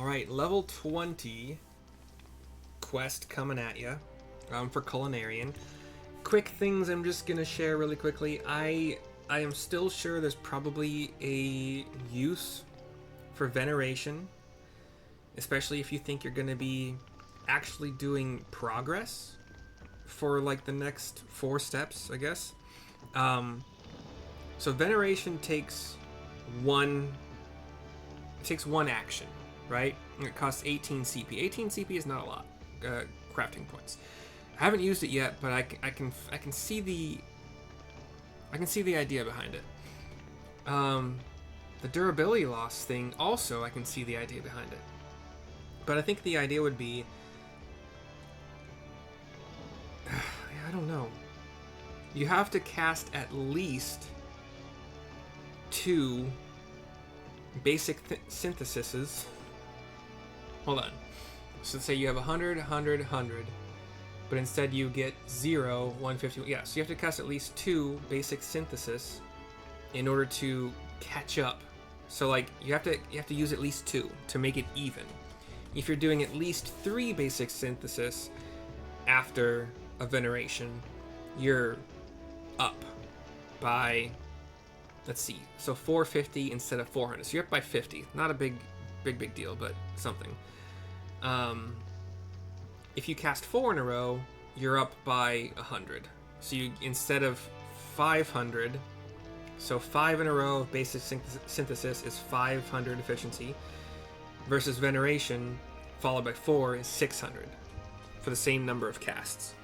Alright, level 20 quest coming at you for Culinarian. Quick things I'm just going to share really quickly. I am still sure there's probably a use for Veneration, especially if you think you're going to be actually doing progress for like the next 4 steps, I guess. So Veneration takes one action, right? And it costs 18 CP. 18 CP is not a lot. Crafting points. I haven't used it yet, but I can see the idea behind it. The durability loss thing also, I can see the idea behind it. But I think the idea would be, I don't know. You have to cast at least 2 basic syntheses. Hold on. So say you have 100, 100, 100, but instead you get 0, 150. Yeah, so you have to cast at least 2 basic synthesis in order to catch up. So like you have to use at least 2 to make it even. If you're doing at least 3 basic synthesis after a veneration, you're up by, let's see, so 450 instead of 400. So you're up by 50. Not a big deal, but something. If you cast 4 in a row, you're up by 100. So you, instead of 500, so 5 in a row of basic synthesis is 500 efficiency, versus veneration followed by 4 is 600 for the same number of casts.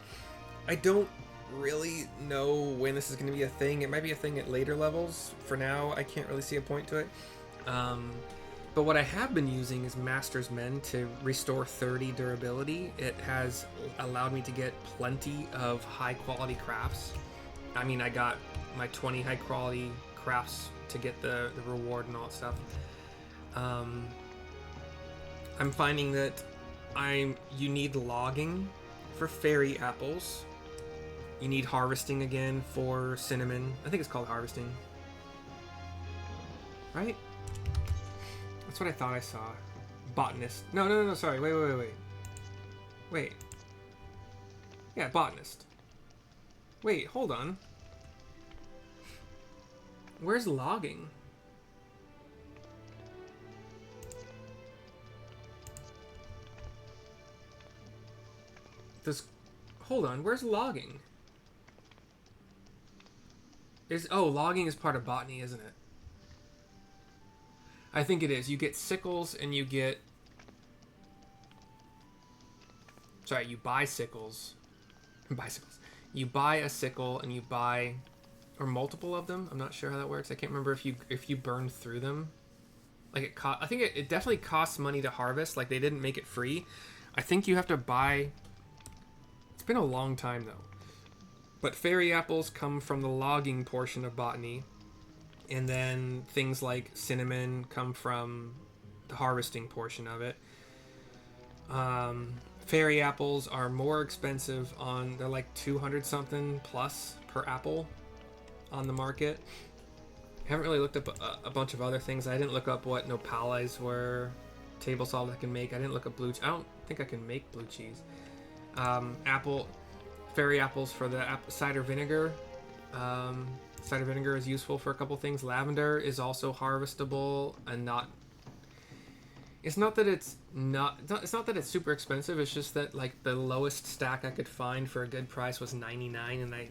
I don't really know when this is going to be a thing. It might be a thing at later levels. For now, I can't really see a point to it. But what I have been using is Master's Men to restore 30 durability. It has allowed me to get plenty of high quality crafts. I mean, I got my 20 high quality crafts to get the reward and all that stuff. I'm finding that you need logging for fairy apples. You need harvesting again for cinnamon. I think it's called harvesting. Right? That's what I thought I saw. Botanist. No, sorry. Wait. Yeah, botanist. Wait, hold on. Where's logging? Hold on, where's logging? Logging is part of botany, isn't it? I think it is. You get sickles and you get... Sorry, you buy sickles. You buy a sickle and you buy... Or multiple of them. I'm not sure how that works. I can't remember if you burn through them. Like I think it definitely costs money to harvest. Like they didn't make it free. I think you have to buy... It's been a long time though. But fairy apples come from the logging portion of botany. And then things like cinnamon come from the harvesting portion of it. Fairy apples are more expensive they're like 200 something plus per apple on the market. I haven't really looked up a bunch of other things. I didn't look up what nopales were, table salt I can make. I didn't look up blue cheese. I don't think I can make blue cheese. Fairy apples for the cider vinegar. Cider vinegar is useful for a couple things. Lavender is also harvestable and it's not that it's super expensive. It's just that like the lowest stack I could find for a good price was 99, and I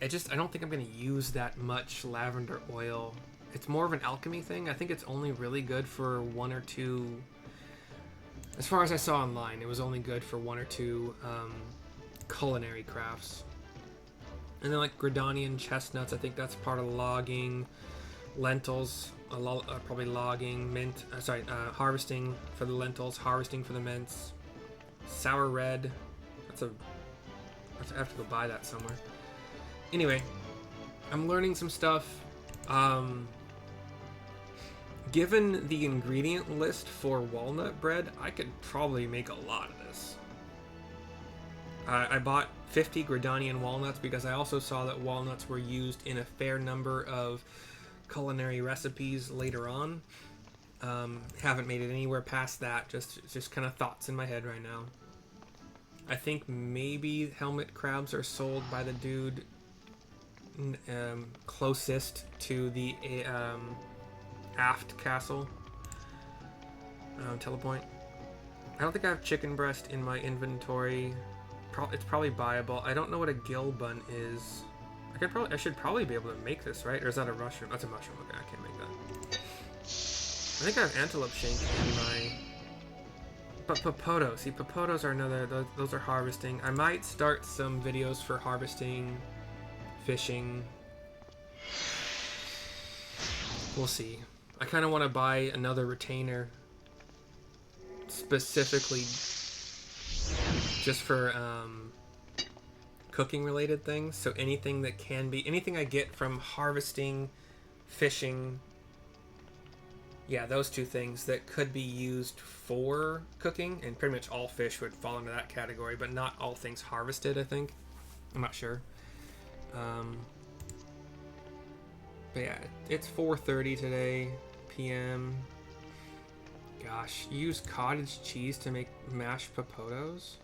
don't think I'm going to use that much lavender oil. It's more of an alchemy thing. I think it's only really good for 1 or 2. As far as I saw online, it was only good for 1 or 2 culinary crafts. And then like Gridanian chestnuts, I think that's part of logging. Lentils, probably logging. Mint, harvesting for the lentils, harvesting for the mints. Sour red, I have to go buy that somewhere. Anyway, I'm learning some stuff. Given the ingredient list for walnut bread, I could probably make a lot of this. I bought 50 Gridanian walnuts because I also saw that walnuts were used in a fair number of culinary recipes later on. Haven't made it anywhere past that. Just kind of thoughts in my head right now. I think maybe helmet crabs are sold by the dude closest to the aft castle. Telepoint. I don't think I have chicken breast in my inventory. It's probably buyable. I don't know what a gill bun is. I should probably be able to make this, right? Or is that a mushroom? That's a mushroom. Okay, I can't make that. I think I have antelope shank in my... But Papoto. See, Papotos are another... Those are harvesting. I might start some videos for harvesting, fishing. We'll see. I kind of want to buy another retainer. Specifically just for cooking related things. So anything that can be... Anything I get from harvesting, fishing... Yeah, those two things that could be used for cooking, and pretty much all fish would fall into that category, but not all things harvested, I think. I'm not sure. But yeah, it's 4:30 today, p.m. Gosh, use cottage cheese to make mashed Papotos?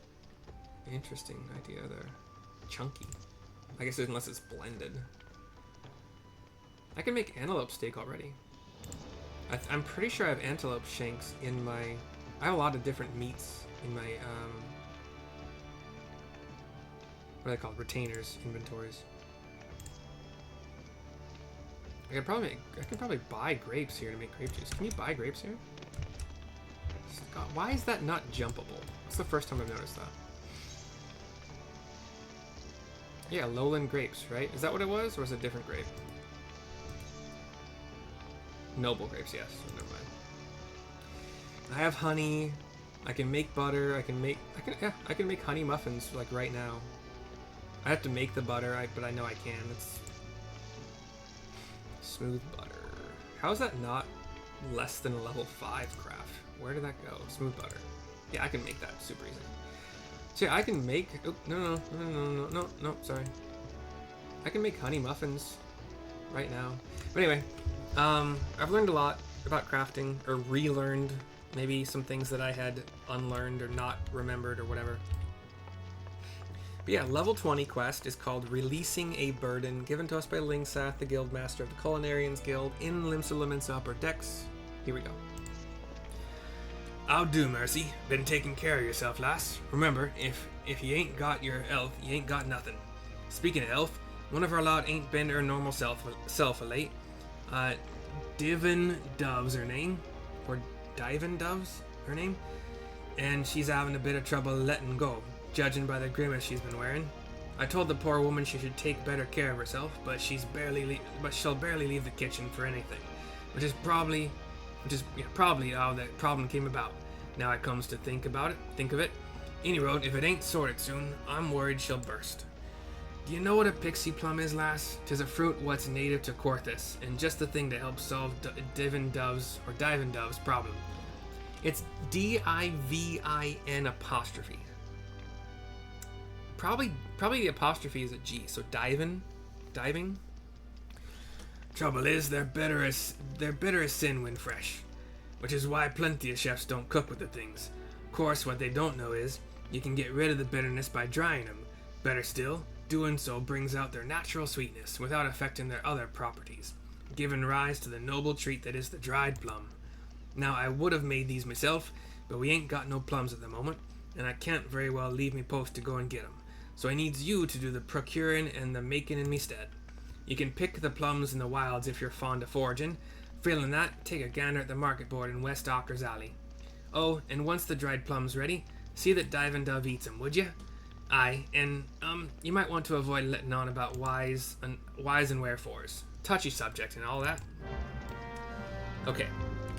Interesting idea there. Chunky. I guess unless it's blended. I can make antelope steak already. I'm pretty sure I have antelope shanks in my... I have a lot of different meats in my, what are they called? Retainers, inventories. I could probably buy grapes here to make grape juice. Can you buy grapes here? God, why is that not jumpable? It's the first time I've noticed that. Yeah, lowland grapes, right? Is that what it was, or was it a different grape? Noble grapes, yes. So never mind. I have honey. I can make butter. I can make honey muffins like right now. I have to make the butter, but I know I can. It's smooth butter. How is that not less than a level 5 craft? Where did that go? Smooth butter. Yeah, I can make that super easy. So yeah, I can make. Oh, no. Sorry. I can make honey muffins right now. But anyway. I've learned a lot about crafting, or relearned maybe some things that I had unlearned or not remembered or whatever. But yeah, level 20 quest is called Releasing a Burden, given to us by Lyngsath, the Guildmaster of the Culinarians Guild, in Lyngsath's Upper Decks. Here we go. I'll do, Mercy. Been taking care of yourself, lass. Remember, if you ain't got your elf, you ain't got nothing. Speaking of elf, one of our lot ain't been her normal self of late. Divin Dove's her name, or Divin Dove's her name, and she's having a bit of trouble letting go, judging by the grimace she's been wearing. I told the poor woman she should take better care of herself, but she'll barely leave the kitchen for anything, which is probably how that problem came about. Now I comes to think of it. Any road, if it ain't sorted soon, I'm worried she'll burst. Do you know what a pixie plum is, lass? 'Tis a fruit what's native to Corthus, and just the thing to help solve Divin Dove's problem. It's D-I-V-I-N apostrophe. Probably the apostrophe is a G, so diving. Trouble is, they're bitter as sin when fresh, which is why plenty of chefs don't cook with the things. Of course, what they don't know is, you can get rid of the bitterness by drying them. Better still, doing so brings out their natural sweetness without affecting their other properties, giving rise to the noble treat that is the dried plum. Now, I would have made these myself, but we ain't got no plums at the moment, and I can't very well leave me post to go and get 'em. So I needs you to do the procuring and the making in me stead. You can pick the plums in the wilds if you're fond of foraging. Failing that, take a gander at the market board in West Auker's Alley. Oh, and once the dried plum's ready, see that Divin Dove eats 'em, would you? Aye, and you might want to avoid letting on about whys and wherefores. Touchy subject and all that. Okay,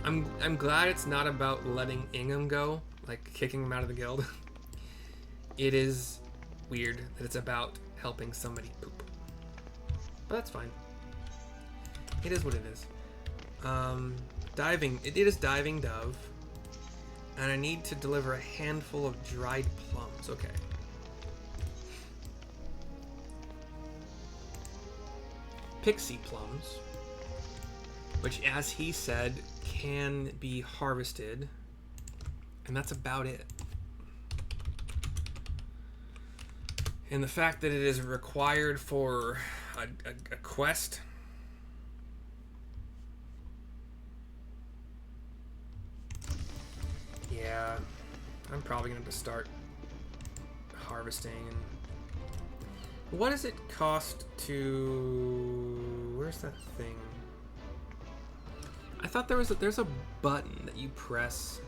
I'm glad it's not about letting Ingham go, like kicking him out of the guild. It is weird that it's about helping somebody poop, but that's fine. It is what it is. It is Diving Dove, and I need to deliver a handful of dried plums. Okay. Pixie plums, which, as he said, can be harvested, and that's about it. And the fact that it is required for a quest. Yeah, I'm probably going to have to start harvesting. And what does it cost to... Where's that thing? I thought there's a button that you press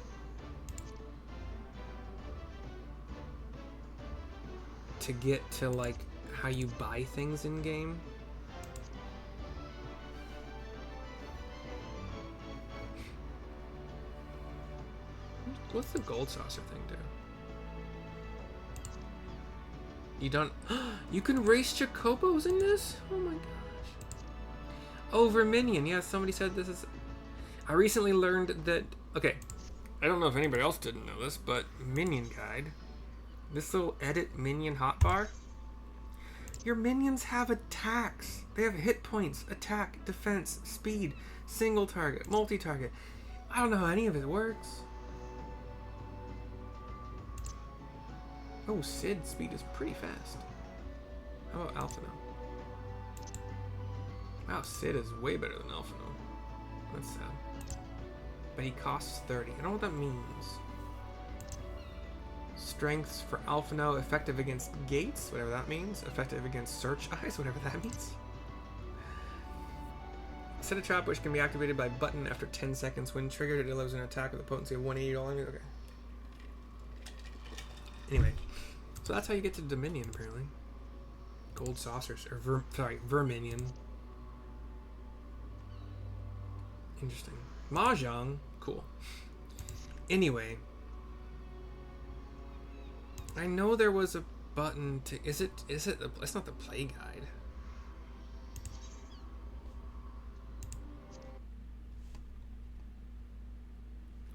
to get to, like, how you buy things in game. What's the gold saucer thing do? You don't... You can race chocobos in this? Oh my gosh. Oh, Verminion. Yeah, somebody said this is... I recently learned that... Okay, I don't know if anybody else didn't know this, but Minion Guide... This little edit minion hotbar. Your minions have attacks. They have hit points, attack, defense, speed, single target, multi-target. I don't know how any of it works. Oh, Sid's speed is pretty fast. How about Alphino? Wow, Sid is way better than Alphino. That's sad. But he costs 30. I don't know what that means. Strengths for Alphino, effective against gates, whatever that means. Effective against search eyes, whatever that means. Set a trap which can be activated by button after 10 seconds. When triggered, it delivers an attack with a potency of 180 all enemies. Okay. Anyway, so that's how you get to Dominion, apparently. Gold saucers, or Verminion. Interesting. Mahjong, cool. Anyway, I know there was a button to... Is it it's not the play guide.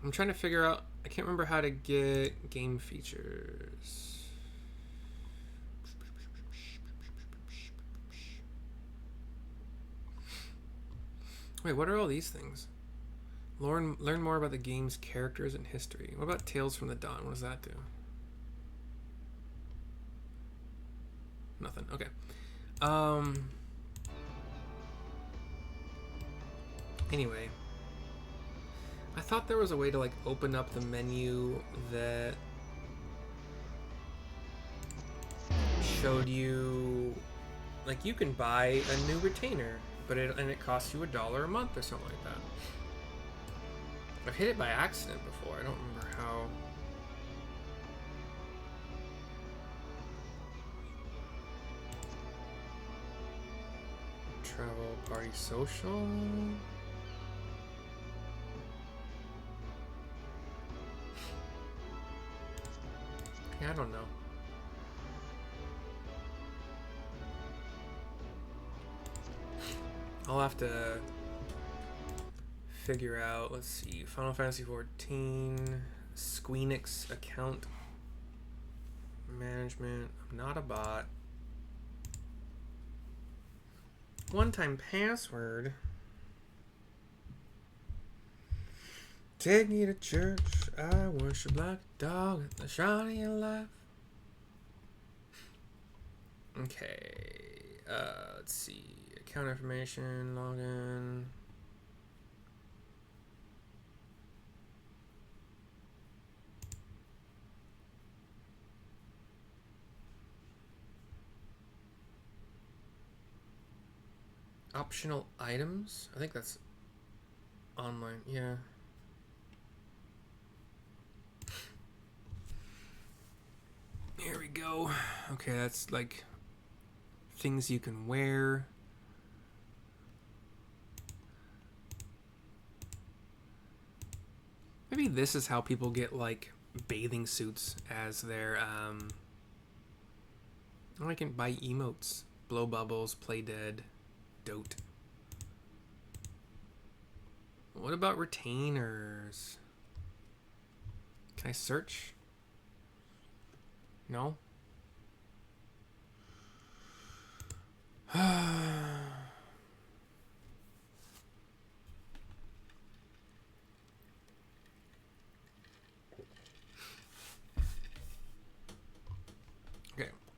I'm trying to figure out... I can't remember how to get game features. Wait, what are all these things? Learn more about the game's characters and history. What about Tales from the Dawn? What does that do? Nothing. Okay. Anyway, I thought there was a way to, like, open up the menu that showed you, like, you can buy a new retainer, but it costs you $1 a month or something like that. I've hit it by accident before. I don't remember how. Travel, party, social. Yeah, I don't know. I'll have to figure out. Let's see. Final Fantasy XIV, Squeenix account management. I'm not a bot. One-time password. Take me to church. I worship like a dog at the shrine of your life. Okay. Let's see. Account information. Login. Optional items? I think that's online. Yeah. Here we go. Okay, that's like things you can wear. Maybe this is how people get, like, bathing suits as their oh, I can buy emotes. Blow bubbles, play dead. Dote. What about retainers? Can I search? No?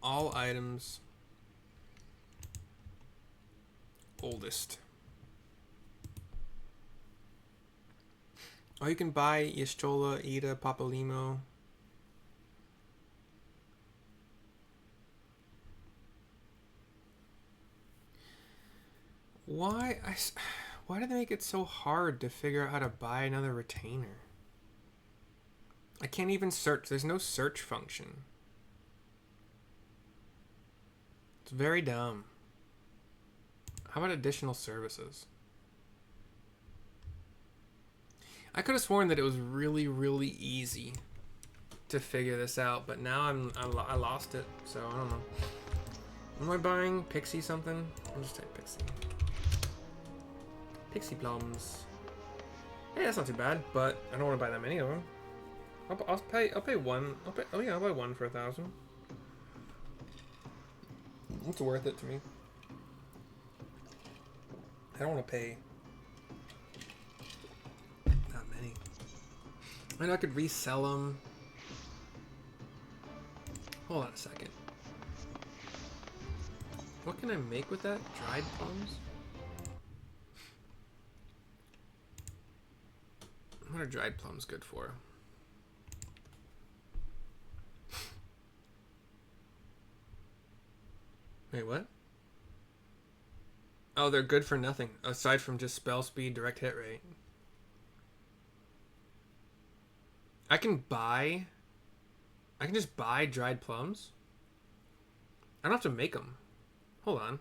All items. Oldest. Oh, you can buy Yeshtola, Ida, Papalimo. Why do they make it so hard to figure out how to buy another retainer? I can't even search. There's no search function. It's very dumb. How about additional services? I could have sworn that it was really, really easy to figure this out, but now I lost it, so I don't know. What am I buying? Pixie something? I'll just type Pixie. Pixie plums. Hey, that's not too bad, but I don't want to buy that many of them. I'll pay one. I'll buy one for 1,000. It's worth it to me. I don't want to pay that many. I know I could resell them. Hold on a second. What can I make with that? Dried plums? What are dried plums good for? Wait, what? Oh, they're good for nothing, aside from just spell speed, direct hit rate. I can just buy dried plums? I don't have to make them. Hold on.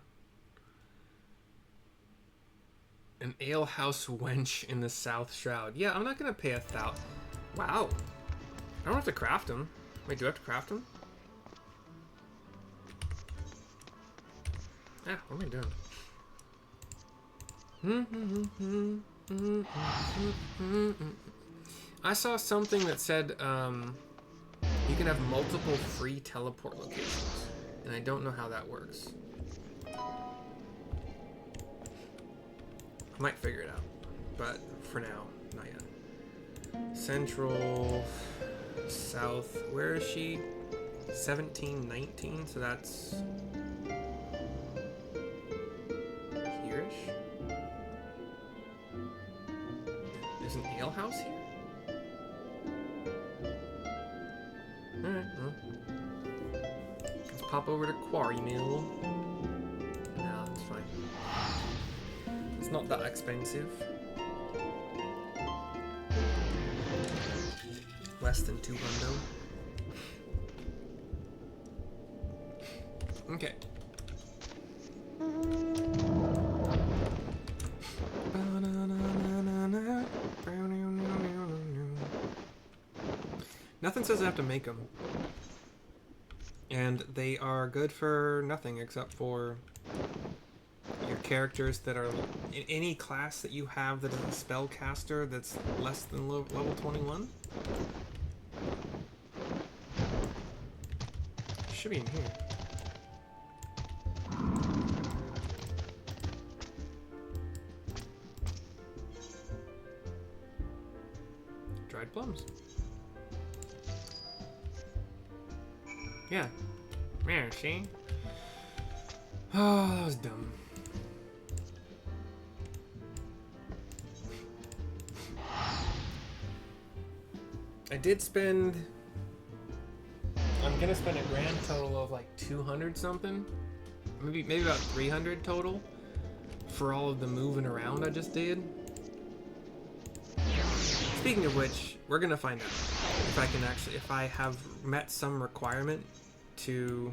An alehouse wench in the South Shroud. Yeah, I'm not gonna pay 1,000. Wow. I don't have to craft them. Wait, do I have to craft them? Yeah, what am I doing? I saw something that said you can have multiple free teleport locations, and I don't know how that works. I might figure it out, but for now, not yet. Central, South, where is she? 1719, so that's here-ish? There's an alehouse here? Alright, well. Let's pop over to Quarry Mill. No, it's fine. It's not that expensive. Less than 200. Okay. Nothing says I have to make them. And they are good for nothing except for your characters that are in any class that you have that is a spellcaster that's less than level 21. Should be in here. Dried plums. Yeah. Yeah, see? Oh, that was dumb. I did spend... I'm gonna spend a grand total of like 200 something. Maybe about 300 total for all of the moving around I just did. Speaking of which, we're gonna find out if I can actually, if I have met some requirement to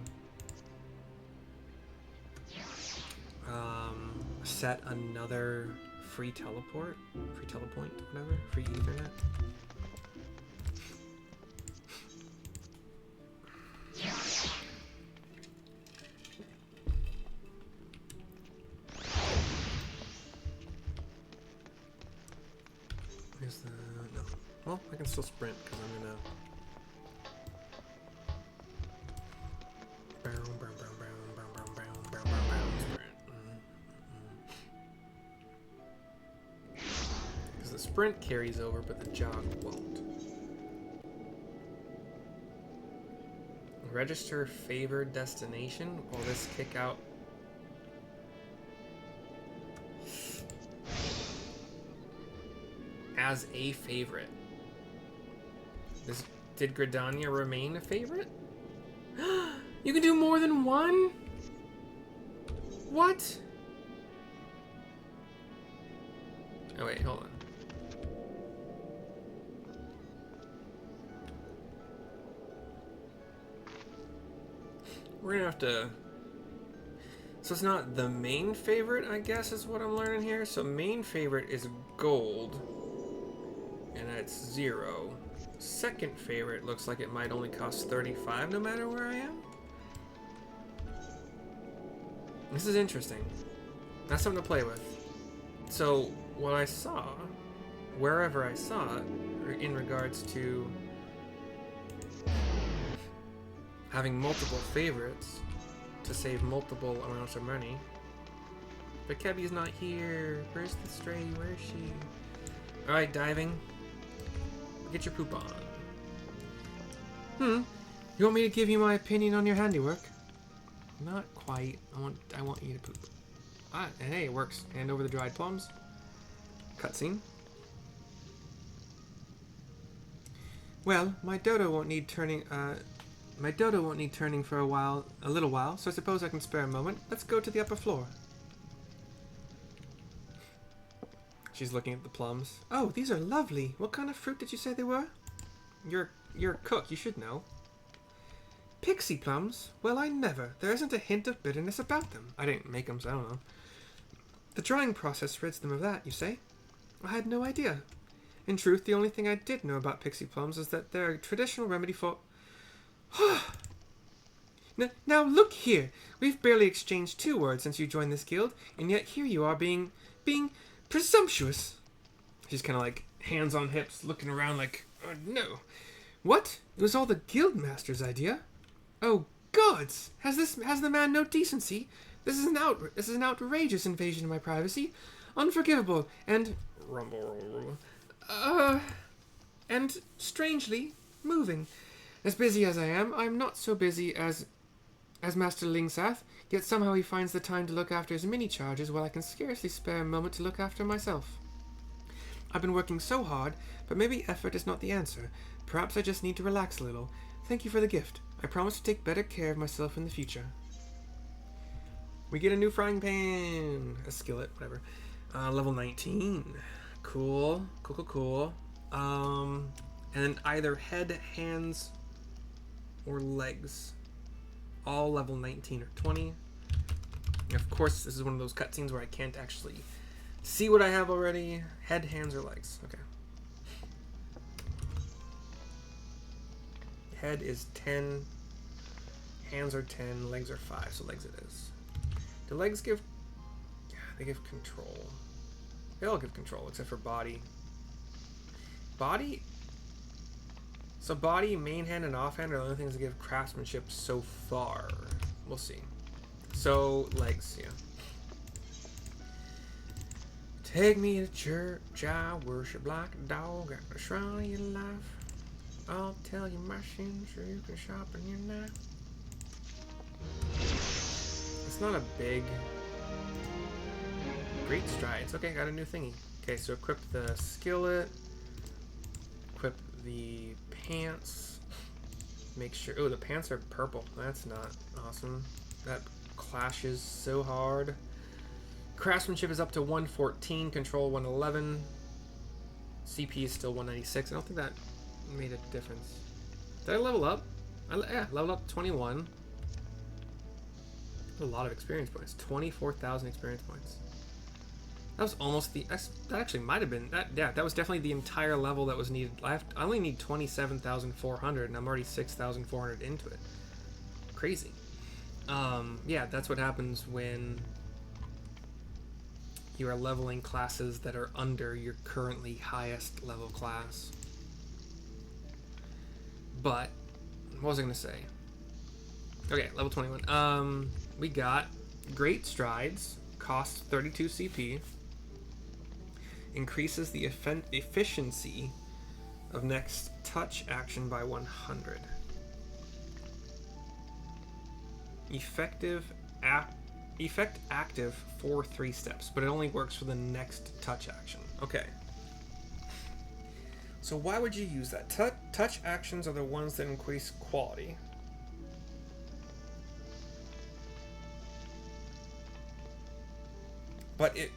set another free teleport, whatever, free Ethernet. Where's the... no. Well, I can still sprint because I'm gonna... Because the sprint carries over, but the jog won't. Register favored destination. Will this kick out? As a favorite. Did Gridania remain a favorite? You can do more than one? What? Oh wait, hold on. We're gonna have to... So it's not the main favorite, I guess, is what I'm learning here. So main favorite is gold. And that's 0. Second favorite looks like it might only cost 35 no matter where I am. This is interesting. That's something to play with. So what I saw, wherever I saw it, in regards to having multiple favorites to save multiple amounts of money. But Kebi's not here. Where's the stray? Where is she? Alright, diving. Get your poop on. You want me to give you my opinion on your handiwork? Not quite. I want you to poop. Ah, and hey, it works. Hand over the dried plums. Cutscene. Well, my dodo won't need turning for a little while, so I suppose I can spare a moment. Let's go to the upper floor. She's looking at the plums. Oh, these are lovely. What kind of fruit did you say they were? You're a cook, you should know. Pixie plums? Well, I never. There isn't a hint of bitterness about them. I didn't make them, so I don't know. The drying process rids them of that, you say? I had no idea. In truth, the only thing I did know about pixie plums is that they're a traditional remedy for... Now look here. We've barely exchanged 2 words since you joined this guild, and yet here you are being presumptuous. She's kind of like hands on hips, looking around like, oh no. What? It was all the guildmaster's idea? Oh gods! Has the man no decency? This is an outrageous invasion of my privacy, unforgivable, and and strangely moving. As busy as I am, I'm not so busy as Master Lyngsath, yet somehow he finds the time to look after his mini-charges while I can scarcely spare a moment to look after myself. I've been working so hard, but maybe effort is not the answer. Perhaps I just need to relax a little. Thank you for the gift. I promise to take better care of myself in the future. We get a new frying pan, a skillet, whatever. Level 19. Cool. And then either head, hands, or legs. All level 19 or 20. And of course, this is one of those cutscenes where I can't actually see what I have already. Head, hands, or legs. Okay. Head is 10. Hands are 10. Legs are 5. So legs it is. Do legs give... Yeah, they give control. They all give control, except for body. Body... So body, main hand, and offhand are the only things that give craftsmanship so far. We'll see. So, legs, yeah. Take me to church, I worship like a dog at the shrine of your life. I'll tell you my sins, sure you can sharpen your knife. It's not a big... Great strides. Okay, got a new thingy. Okay, so equip the skillet. Equip the pants. Make sure... Oh, the pants are purple. That's not awesome. That clashes so hard. Craftsmanship is up to 114. Control 111. CP is still 196. I don't think that made a difference. Did I level up? Yeah, leveled up to 21. A lot of experience points. 24,000 experience points. That was almost the... That actually might have been... Yeah, that was definitely the entire level that was needed. I only need 27,400, and I'm already 6,400 into it. Crazy. Yeah, that's what happens when you are leveling classes that are under your currently highest level class. But, what was I going to say? Okay, level 21. We got Great Strides, costs 32 CP, increases the efficiency of next touch action by 100. Effect active for 3 steps, but it only works for the next touch action. Okay. So why would you use that? Touch actions are the ones that increase quality. But it...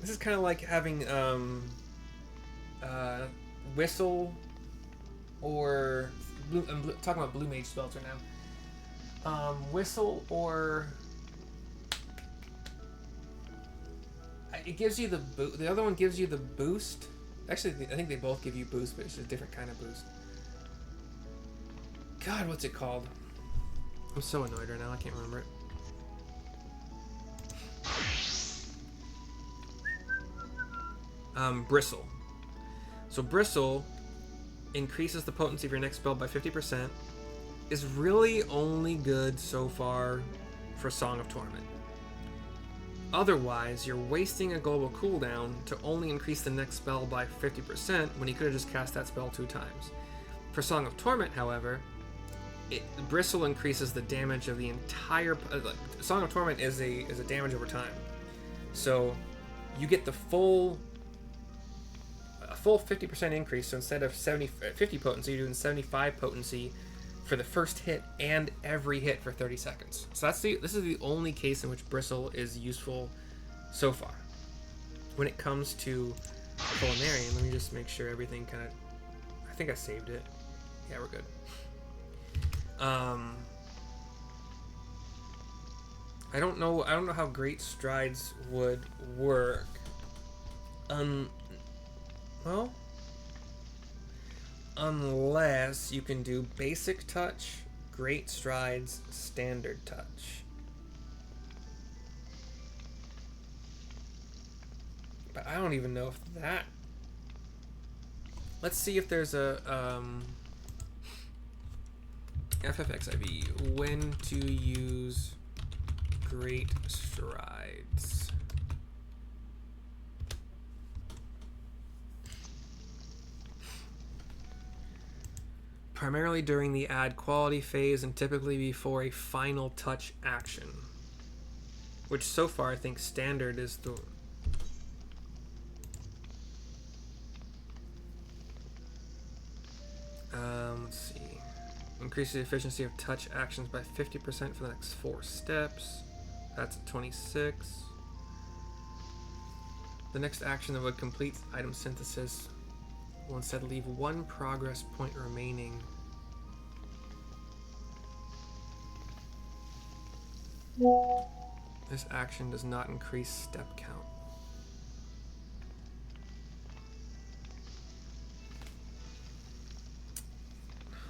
This is kind of like having whistle or... I'm talking about blue mage spells right now. Whistle or... It gives you the other one gives you the boost. Actually, I think they both give you boost, but it's just a different kind of boost. God, what's it called? I'm so annoyed right now, I can't remember it. Bristle. So Bristle increases the potency of your next spell by 50%. Is really only good so far for Song of Torment. Otherwise, you're wasting a global cooldown to only increase the next spell by 50% when you could have just cast that spell 2 times. For Song of Torment, however, Bristle increases the damage of the entire... Song of Torment is a damage over time. So you get the full 50% increase. So instead of 50 potency, you're doing 75 potency for the first hit and every hit for 30 seconds. So this is the only case in which Bristle is useful so far. When it comes to Culinarian, let me just make sure everything kind of... I think I saved it. Yeah, we're good. I don't know how Great Strides would work. Well, unless you can do Basic Touch, Great Strides, Standard Touch. But I don't even know if that... Let's see if there's a FFXIV, when to use Great Strides. Primarily during the add quality phase and typically before a final touch action. Which so far I think standard is the... let's see. Increases the efficiency of touch actions by 50% for the next 4 steps. That's 26. The next action that would complete item synthesis will instead leave 1 progress point remaining. This action does not increase step count.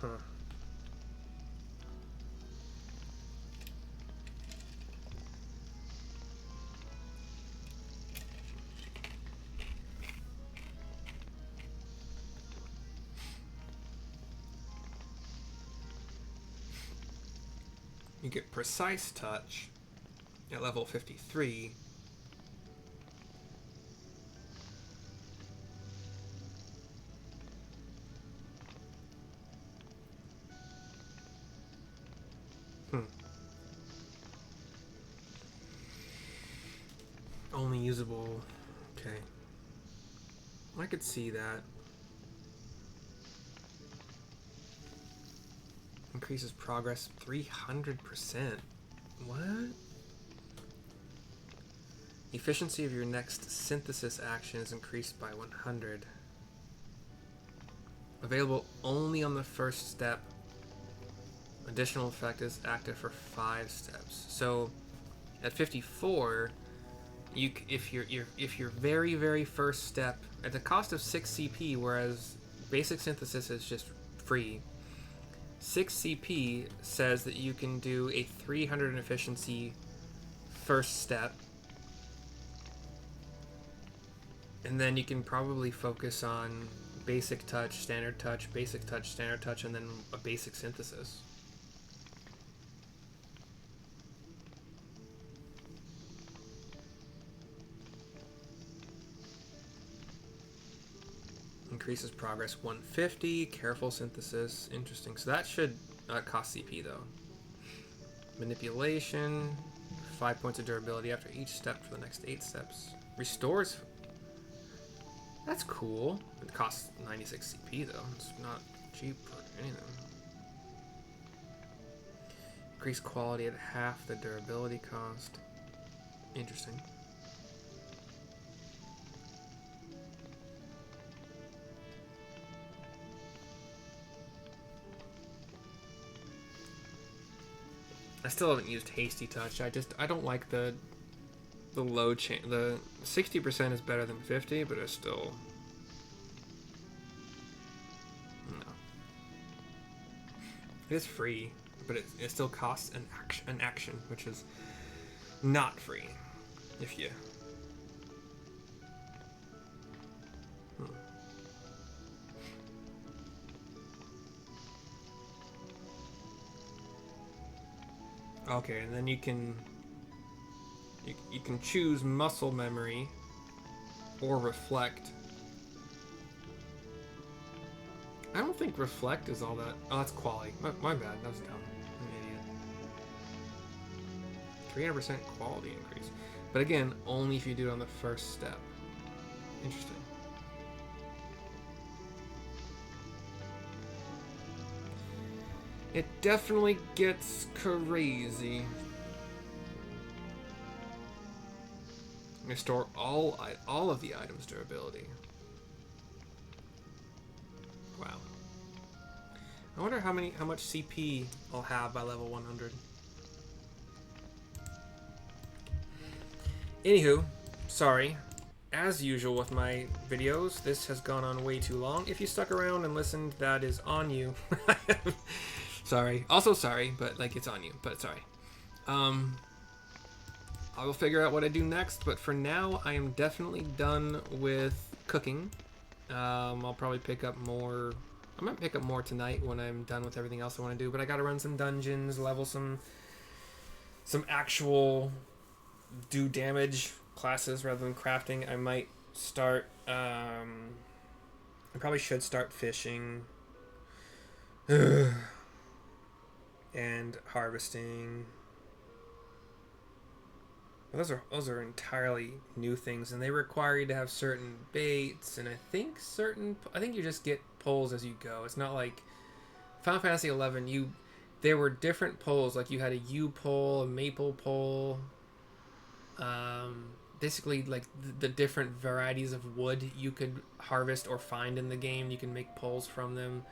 Huh. You get Precise Touch at level 53. Only usable. Okay. I could see that. Increases progress 300%. What? Efficiency of your next synthesis action is increased by 100. Available only on the first step. Additional effect is active for 5 steps. So at 54, if your very first step at the cost of 6 CP, whereas basic synthesis is just free. 6 CP says that you can do a 300 efficiency first step, and then you can probably focus on basic touch, standard touch, basic touch, standard touch, and then a basic synthesis. Increases progress 150. Careful synthesis. Interesting. So that should cost CP though. Manipulation. 5 points of durability after each step for the next 8 steps. Restores. That's cool. It costs 96 CP though. It's not cheap for anything. Increase quality at half the durability cost. Interesting. I still haven't used Hasty Touch. I don't like the low chain. The 60% is better than 50, but it's still no. It is free, but it still costs an action, which is not free. If you Okay, and then you can choose muscle memory or reflect. I don't think reflect is all that. Oh, that's quality. My bad. That was dumb. I'm an idiot. 300% quality increase, but again, only if you do it on the first step. Interesting. It definitely gets crazy. Restore all of the items' durability. Wow. I wonder how much CP I'll have by level 100. Anywho, sorry. As usual with my videos, this has gone on way too long. If you stuck around and listened, that is on you. Sorry. Also sorry, but like it's on you. But sorry. I will figure out what I do next, but for now, I am definitely done with cooking. I'll probably pick up more. I might pick up more tonight when I'm done with everything else I want to do. But I got to run some dungeons, level some actual do damage classes rather than crafting. I might start. I probably should start fishing. And harvesting. Well, those are entirely new things, and they require you to have certain baits, and I think you just get poles as you go. It's not like Final Fantasy XI. There were different poles, like you had a yew pole, a maple pole. Basically, like the different varieties of wood you could harvest or find in the game. You can make poles from them.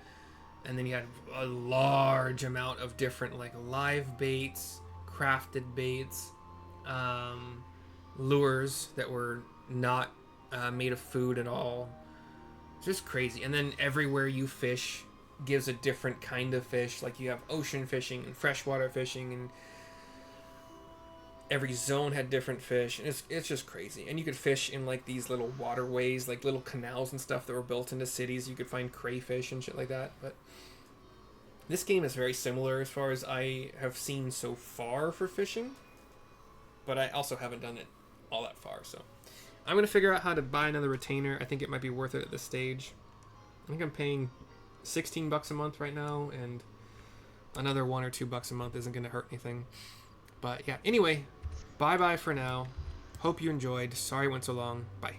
And then you had a large amount of different like live baits, crafted baits, lures that were not made of food at all. It's just crazy. And then everywhere you fish gives a different kind of fish. Like you have ocean fishing and freshwater fishing, and every zone had different fish. And it's just crazy. And you could fish in like these little waterways, like little canals and stuff that were built into cities. You could find crayfish and shit like that. But this game is very similar as far as I have seen so far for fishing, but I also haven't done it all that far, so I'm going to figure out how to buy another retainer. I think it might be worth it at this stage. I think I'm paying $16 a month right now, and another $1 or $2 a month isn't going to hurt anything. But yeah, anyway, bye-bye for now. Hope you enjoyed. Sorry it went so long. Bye.